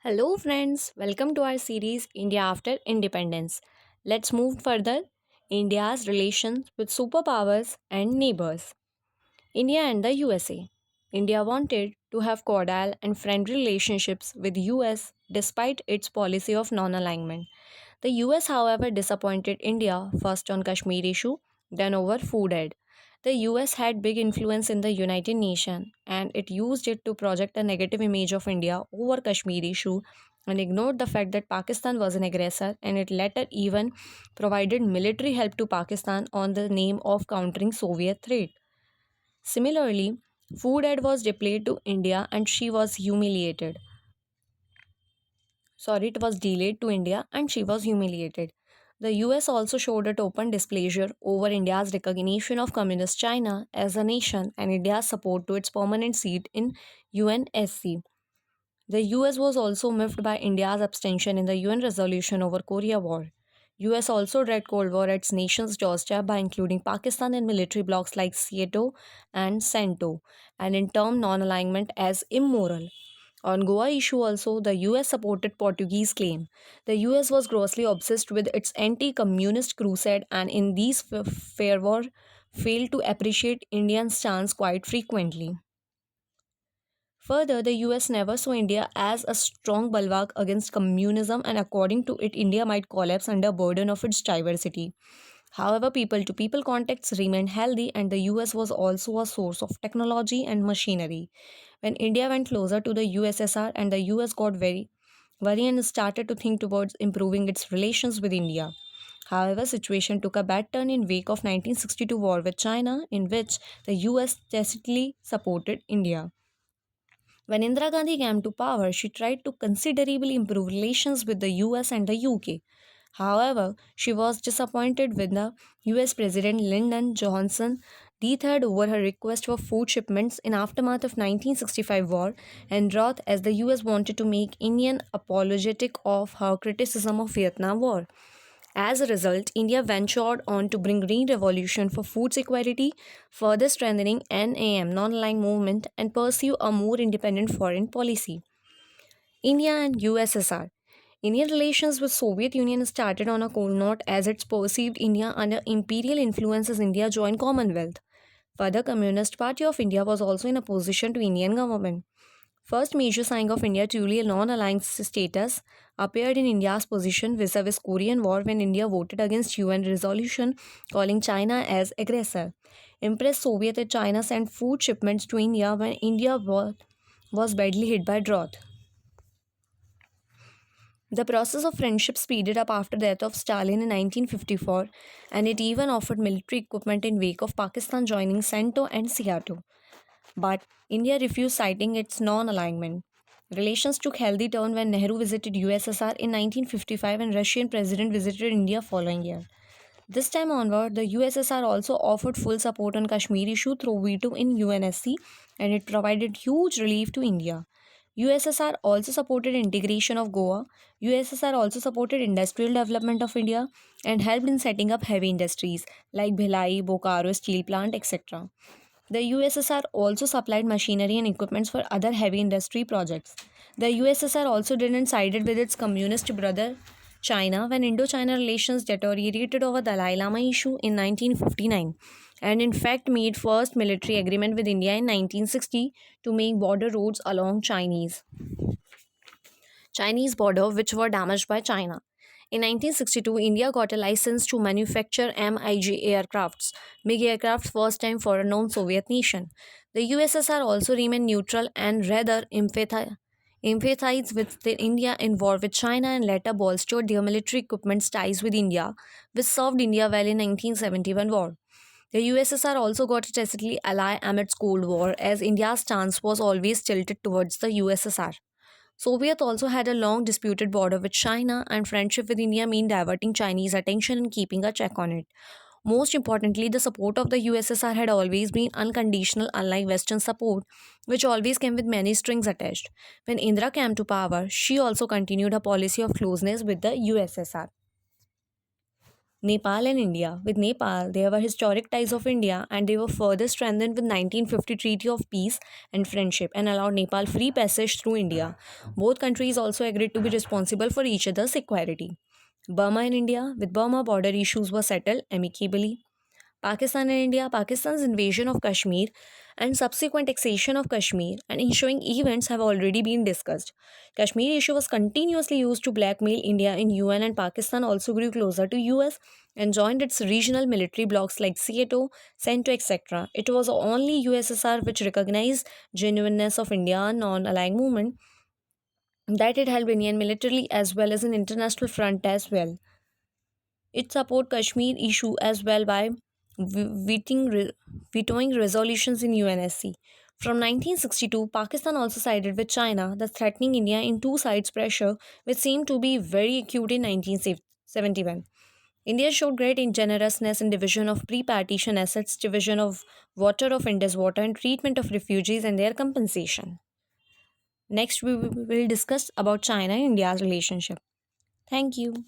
Hello, friends. Welcome to our series India After Independence. Let's move further. India's relations with superpowers and neighbors. India and the USA. India wanted to have cordial and friendly relationships with US despite its policy of non-alignment. The US, however, disappointed India first on Kashmir issue, then over food aid. The US had big influence in the United Nations and it used it to project a negative image of India over Kashmir issue and ignored the fact that Pakistan was an aggressor and it later even provided military help to Pakistan on the name of countering Soviet threat. Similarly, food aid was deployed to India and she was humiliated. It was delayed to India and she was humiliated. The US also showed its open displeasure over India's recognition of Communist China as a nation and India's support to its permanent seat in UNSC. The US was also miffed by India's abstention in the UN resolution over Korea War. US also dragged Cold War at its nation's doorstep by including Pakistan in military blocs like SEATO and CENTO, and in term non-alignment as immoral. On Goa issue also, the US supported Portuguese claim. The US was grossly obsessed with its anti-communist crusade and in these fervor failed to appreciate Indian stance quite frequently. Further, the US never saw India as a strong bulwark against communism and according to it, India might collapse under burden of its diversity. However, people to people contacts remained healthy and the US was also a source of technology and machinery. When India went closer to the USSR and the US got very worried and started to think towards improving its relations with India. However, situation took a bad turn in wake of 1962 war with China in which the US tacitly supported India. When Indira Gandhi came to power, she tried to considerably improve relations with the US and the UK. However, she was disappointed with the US President Lyndon Johnson III over her request for food shipments in aftermath of 1965 war and wrote as the US wanted to make Indian apologetic of her criticism of Vietnam War. As a result, India ventured on to bring green revolution for food security, further strengthening NAM non-aligned movement and pursue a more independent foreign policy. India and USSR. Indian relations with Soviet Union started on a cold note as it's perceived India under imperial influence as India joined Commonwealth. Further, Communist Party of India was also in opposition to Indian government. First major sign of India truly non-aligned status appeared in India's position vis-a-vis Korean War when India voted against UN resolution calling China as aggressor. Impressed Soviet and China sent food shipments to India when was badly hit by drought. The process of friendship speeded up after the death of Stalin in 1954 and it even offered military equipment in wake of Pakistan joining CENTO and SEATO. But India refused citing its non-alignment. Relations took healthy turn when Nehru visited USSR in 1955 and Russian president visited India following year. This time onward, the USSR also offered full support on Kashmir issue through veto in UNSC and it provided huge relief to India. USSR also supported integration of Goa. USSR also supported industrial development of India and helped in setting up heavy industries like Bhilai, Bokaro steel plant, etc. The USSR also supplied machinery and equipment for other heavy industry projects. The USSR also didn't sided with its communist brother China when Indo-China relations deteriorated over the Dalai Lama issue in 1959 and in fact made first military agreement with India in 1960 to make border roads along Chinese border which were damaged by China. In 1962, India got a license to manufacture MiG aircrafts, big aircraft first time for a non-Soviet nation. The USSR also remained neutral and rather empathized with India in war with China and later bolstered their military equipment ties with India, which served India well in 1971 war. The USSR also got a tacitly ally amidst Cold War as India's stance was always tilted towards the USSR. Soviet also had a long disputed border with China and friendship with India mean diverting Chinese attention and keeping a check on it. Most importantly, the support of the USSR had always been unconditional unlike Western support, which always came with many strings attached. When Indira came to power, she also continued her policy of closeness with the USSR. Nepal and India. With Nepal, there were historic ties of India and they were further strengthened with 1950 Treaty of Peace and Friendship and allowed Nepal free passage through India. Both countries also agreed to be responsible for each other's security. Burma and India. With Burma, border issues were settled amicably. Pakistan and India, Pakistan's invasion of Kashmir and subsequent annexation of Kashmir and ensuing events have already been discussed. Kashmir issue was continuously used to blackmail India in UN and Pakistan also grew closer to US and joined its regional military blocs like SEATO, CENTO, etc. It was only USSR which recognized genuineness of India non-aligned movement that it helped Indian militarily as well as an international front as well. It supported Kashmir issue as well by vetoing resolutions in UNSC. From 1962, Pakistan also sided with China, thus threatening India in two sides pressure, which seemed to be very acute in 1971. India showed great generousness in division of pre-partition assets, division of water of Indus water, and treatment of refugees and their compensation. Next, we will discuss about China and India's relationship. Thank you.